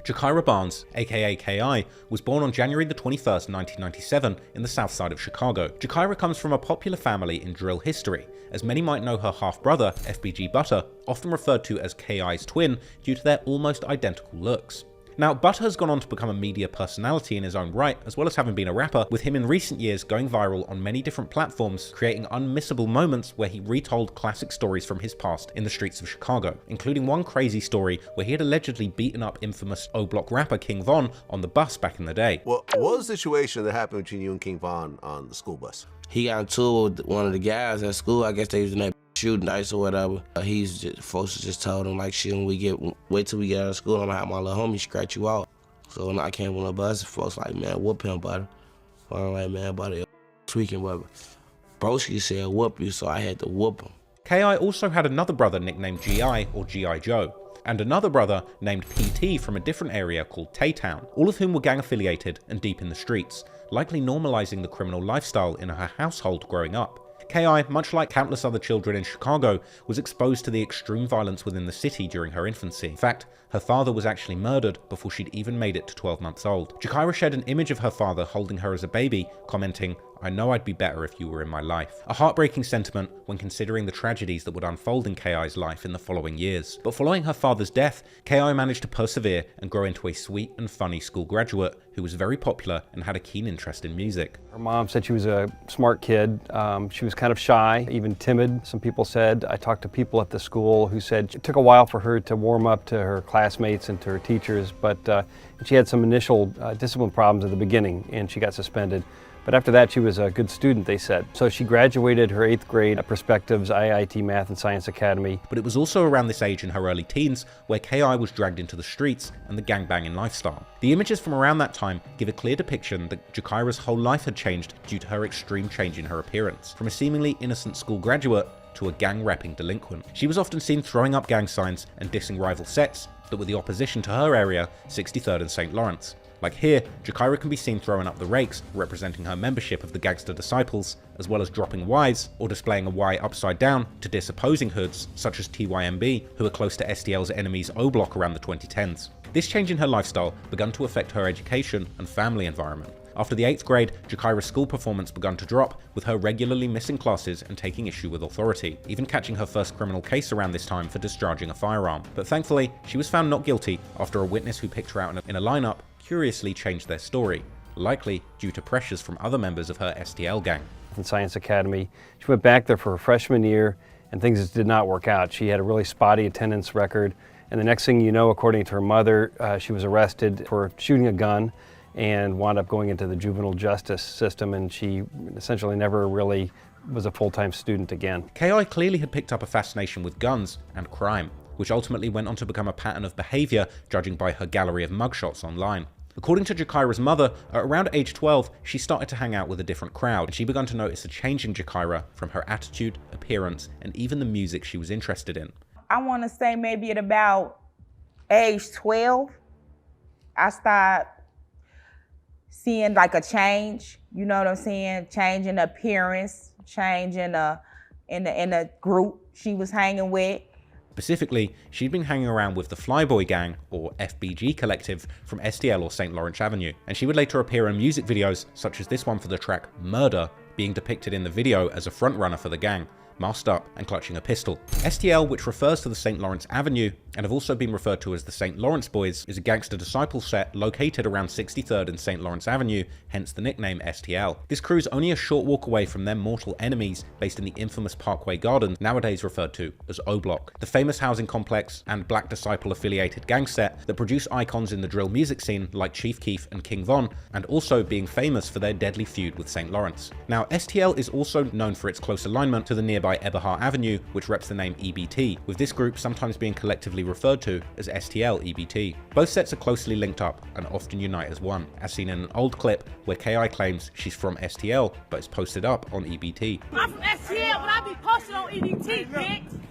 Gakirah Barnes, aka Ki, was born on January the 21st, 1997 in the south side of Chicago. Gakirah comes from a popular family in drill history, as many might know her half-brother, FBG Butter, often referred to as Ki's twin due to their almost identical looks. Now, Butter has gone on to become a media personality in his own right, as well as having been a rapper, with him in recent years going viral on many different platforms, creating unmissable moments where he retold classic stories from his past in the streets of Chicago, including one crazy story where he had allegedly beaten up infamous O-Block rapper King Von on the bus back in the day. Well, what was the situation that happened between you and King Von on the school bus? He got into it with one of the guys at school. I guess they was in that shooting dice or whatever. Folks just told him like, shit, wait till we get out of school, I'm gonna have my little homie scratch you out. So when I came on the bus, folks like, man, whoop him, Butter. I'm like, man, Butter, tweaking, but Broski said whoop you, so I had to whoop him. Ki also had another brother nicknamed GI or G.I. Joe, and another brother named PT from a different area called Tay-Town, all of whom were gang affiliated and deep in the streets, likely normalizing the criminal lifestyle in her household growing up. Ki, much like countless other children in Chicago, was exposed to the extreme violence within the city during her infancy. In fact, her father was actually murdered before she'd even made it to 12 months old. Gakirah shared an image of her father holding her as a baby, commenting, "I know I'd be better if you were in my life." A heartbreaking sentiment when considering the tragedies that would unfold in Ki's life in the following years. But following her father's death, Ki managed to persevere and grow into a sweet and funny school graduate who was very popular and had a keen interest in music. Her mom said she was a smart kid. She was kind of shy, even timid, some people said. I talked to people at the school who said it took a while for her to warm up to her classmates and to her teachers, but she had some initial discipline problems at the beginning and she got suspended. But after that, she was a good student, they said. So she graduated her 8th grade at Perspectives IIT Math and Science Academy. But it was also around this age in her early teens where Ki was dragged into the streets and the gangbanging lifestyle. The images from around that time give a clear depiction that Gakirah's whole life had changed due to her extreme change in her appearance, from a seemingly innocent school graduate to a gang-rapping delinquent. She was often seen throwing up gang signs and dissing rival sets that were the opposition to her area, 63rd and St. Lawrence. Like here, Gakirah can be seen throwing up the rakes, representing her membership of the Gangster Disciples, as well as dropping Ys, or displaying a Y upside down to diss opposing hoods, such as TYMB, who were close to STL's enemies O-Block around the 2010s. This change in her lifestyle began to affect her education and family environment. After the 8th grade, Gakirah's school performance began to drop, with her regularly missing classes and taking issue with authority, even catching her first criminal case around this time for discharging a firearm. But thankfully, she was found not guilty after a witness who picked her out in a lineup curiously changed their story, likely due to pressures from other members of her STL gang. In Science Academy, she went back there for her freshman year and things just did not work out. She had a really spotty attendance record, and the next thing you know, according to her mother, she was arrested for shooting a gun and wound up going into the juvenile justice system, and she essentially never really was a full-time student again. Ki clearly had picked up a fascination with guns and crime, which ultimately went on to become a pattern of behavior, judging by her gallery of mugshots online. According to Gakirah's mother, at around age 12, she started to hang out with a different crowd, and she began to notice a change in Gakirah from her attitude, appearance, and even the music she was interested in. I want to say maybe at about age 12, I started seeing like a change, you know what I'm saying? Change in appearance, change in the group she was hanging with. Specifically, she'd been hanging around with the Flyboy Gang, or FBG Collective, from STL or St. Lawrence Avenue, and she would later appear in music videos such as this one for the track Murder, being depicted in the video as a frontrunner for the gang, masked up and clutching a pistol. STL, which refers to the St. Lawrence Avenue, and have also been referred to as the St. Lawrence Boys, is a Gangster Disciple set located around 63rd and St. Lawrence Avenue, hence the nickname STL. This crew's only a short walk away from their mortal enemies based in the infamous Parkway Gardens, nowadays referred to as O-Block, the famous housing complex and Black Disciple affiliated gang set that produce icons in the drill music scene like Chief Keef and King Von, and also being famous for their deadly feud with St. Lawrence. Now, STL is also known for its close alignment to the nearby Eberhard Avenue, which reps the name EBT, with this group sometimes being collectively referred to as STL EBT. Both sets are closely linked up and often unite as one, as seen in an old clip where Ki claims she's from STL but is posted up on EBT. I'm from STL, but I be posted on EBT, bitch.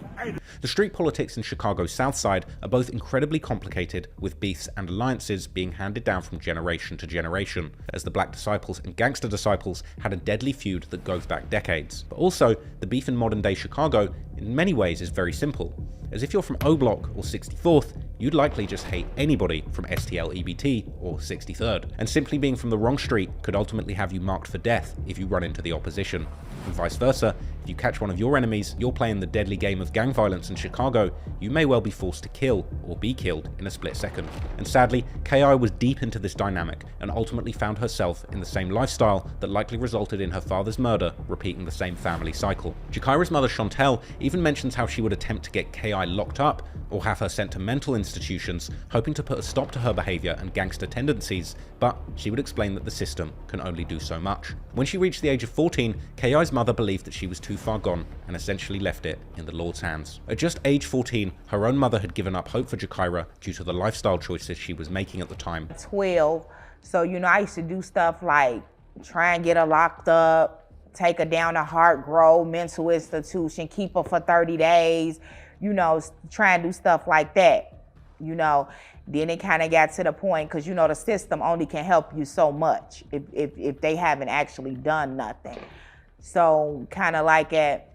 The street politics in Chicago's South Side are both incredibly complicated, with beefs and alliances being handed down from generation to generation, as the Black Disciples and Gangster Disciples had a deadly feud that goes back decades. But also, the beef in modern-day Chicago in many ways is very simple, as if you're from O Block or 64th, you'd likely just hate anybody from STL EBT or 63rd, and simply being from the wrong street could ultimately have you marked for death if you run into the opposition. And vice versa, if you catch one of your enemies, you're playing the deadly game of gang violence in Chicago, you may well be forced to kill or be killed in a split second. And sadly, KI was deep into this dynamic and ultimately found herself in the same lifestyle that likely resulted in her father's murder, repeating the same family cycle. Gakirah's mother Chantel even mentions how she would attempt to get KI locked up or have her sent to mental institutions, hoping to put a stop to her behavior and gangster tendencies, but she would explain that the system can only do so much. When she reached the age of 14, KI's mother believed that she was too far gone and essentially left it in the Lord's hands. At just age 14, her own mother had given up hope for Gakirah due to the lifestyle choices she was making at the time. 12, so I used to do stuff like try and get her locked up, take her down to Heart Grove mental institution, keep her for 30 days, try and do stuff like that. Then it kind of got to the point, because the system only can help you so much if they haven't actually done nothing. So kind of like at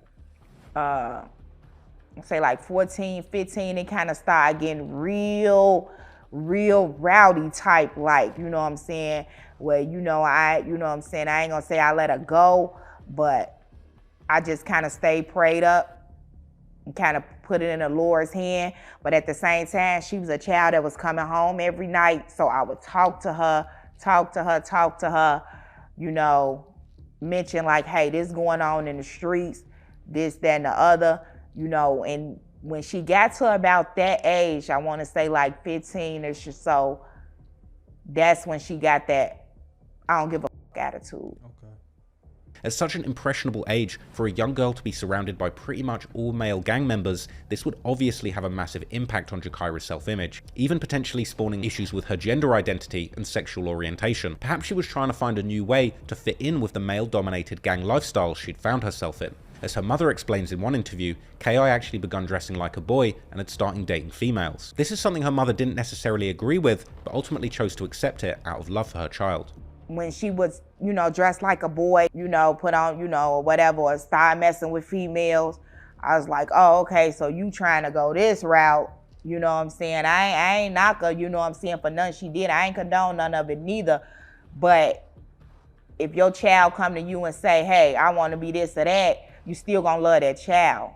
say like 14, 15, it kind of started getting real rowdy type, like, you know what I'm saying? Where, I ain't gonna say I let her go, but I just kind of stayed prayed up and kind of put it in the Lord's hand. But at the same time, she was a child that was coming home every night. So I would talk to her, mention like, hey, this going on in the streets, this, that, and the other, and when she got to about that age, I want to say like 15-ish or so, that's when she got that I don't give a fuck attitude. At such an impressionable age, for a young girl to be surrounded by pretty much all male gang members, this would obviously have a massive impact on Gakirah's self-image, even potentially spawning issues with her gender identity and sexual orientation. Perhaps she was trying to find a new way to fit in with the male-dominated gang lifestyle she'd found herself in. As her mother explains in one interview, KI actually begun dressing like a boy and had started dating females. This is something her mother didn't necessarily agree with, but ultimately chose to accept it out of love for her child. When she was, dressed like a boy, put on, or whatever, or start messing with females, I was like, oh, okay, so you trying to go this route, you know what I'm saying? I ain't knock her, for nothing she did. I ain't condone none of it neither. But if your child come to you and say, hey, I want to be this or that, you still gonna love that child.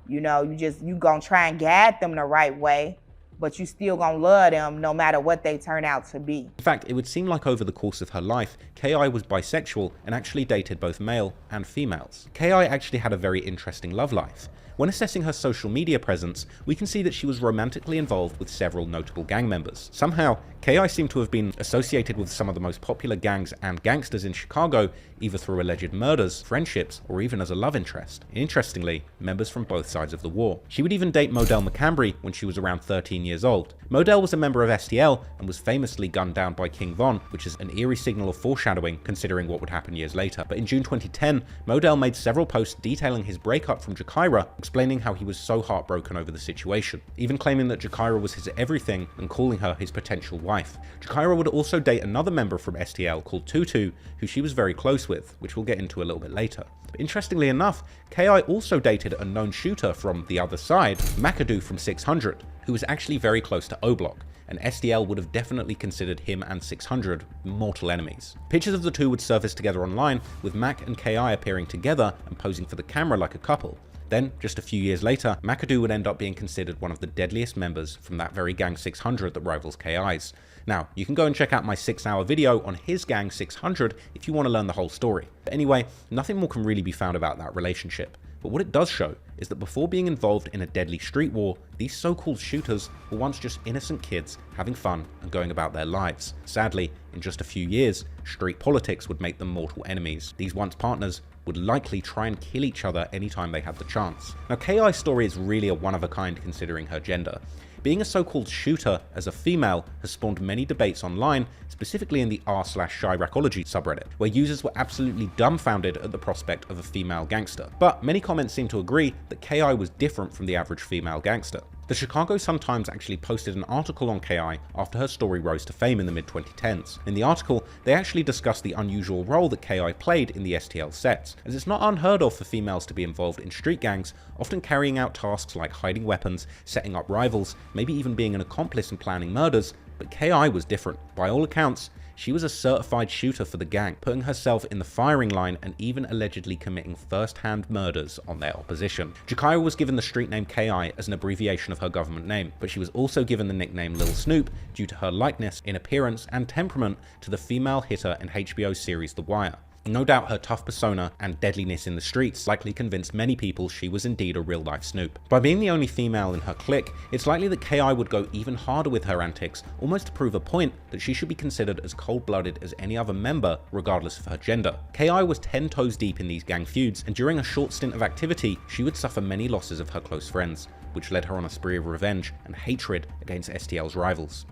You gonna try and guide them the right way, but you still gonna love them no matter what they turn out to be. In fact, it would seem like over the course of her life, KI was bisexual and actually dated both male and females. KI actually had a very interesting love life. When assessing her social media presence, we can see that she was romantically involved with several notable gang members. Somehow, KI seemed to have been associated with some of the most popular gangs and gangsters in Chicago, either through alleged murders, friendships, or even as a love interest. Interestingly, members from both sides of the war. She would even date Modell McCambry when she was around 13 years old. Modell was a member of STL and was famously gunned down by King Von, which is an eerie signal of foreshadowing considering what would happen years later. But in June 2010, Modell made several posts detailing his breakup from Gakirah, explaining how he was so heartbroken over the situation, even claiming that Gakirah was his everything and calling her his potential wife. Gakirah would also date another member from STL called Tutu, who she was very close with, which we'll get into a little bit later. But interestingly enough, KI also dated a known shooter from the other side, McAdoo from 600, who was actually very close to O Block, and STL would have definitely considered him and 600 mortal enemies. Pictures of the two would surface together online, with Mac and KI appearing together and posing for the camera like a couple. Then, just a few years later, McAdoo would end up being considered one of the deadliest members from that very gang 600 that rivals KI's. Now, you can go and check out my 6-hour video on his gang 600 if you want to learn the whole story. But anyway, nothing more can really be found about that relationship. But what it does show is that before being involved in a deadly street war, these so-called shooters were once just innocent kids having fun and going about their lives. Sadly, in just a few years, street politics would make them mortal enemies. These once partners would likely try and kill each other anytime they had the chance. Now, KI's story is really a one-of-a-kind considering her gender. Being a so-called shooter as a female has spawned many debates online, specifically in the r/Chiracology subreddit, where users were absolutely dumbfounded at the prospect of a female gangster. But many comments seem to agree that KI was different from the average female gangster. The Chicago Sun-Times actually posted an article on KI after her story rose to fame in the mid-2010s. In the article, they actually discussed the unusual role that KI played in the STL sets, as it's not unheard of for females to be involved in street gangs, often carrying out tasks like hiding weapons, setting up rivals, maybe even being an accomplice in planning murders, but KI was different. By all accounts, she was a certified shooter for the gang, putting herself in the firing line and even allegedly committing first-hand murders on their opposition. Gakirah was given the street name KI as an abbreviation of her government name, but she was also given the nickname Lil Snoop due to her likeness in appearance and temperament to the female hitter in HBO's series The Wire. No doubt her tough persona and deadliness in the streets likely convinced many people she was indeed a real-life Snoop. By being the only female in her clique, it's likely that KI would go even harder with her antics, almost to prove a point that she should be considered as cold-blooded as any other member, regardless of her gender. KI was 10 toes deep in these gang feuds, and during a short stint of activity, she would suffer many losses of her close friends, which led her on a spree of revenge and hatred against STL's rivals.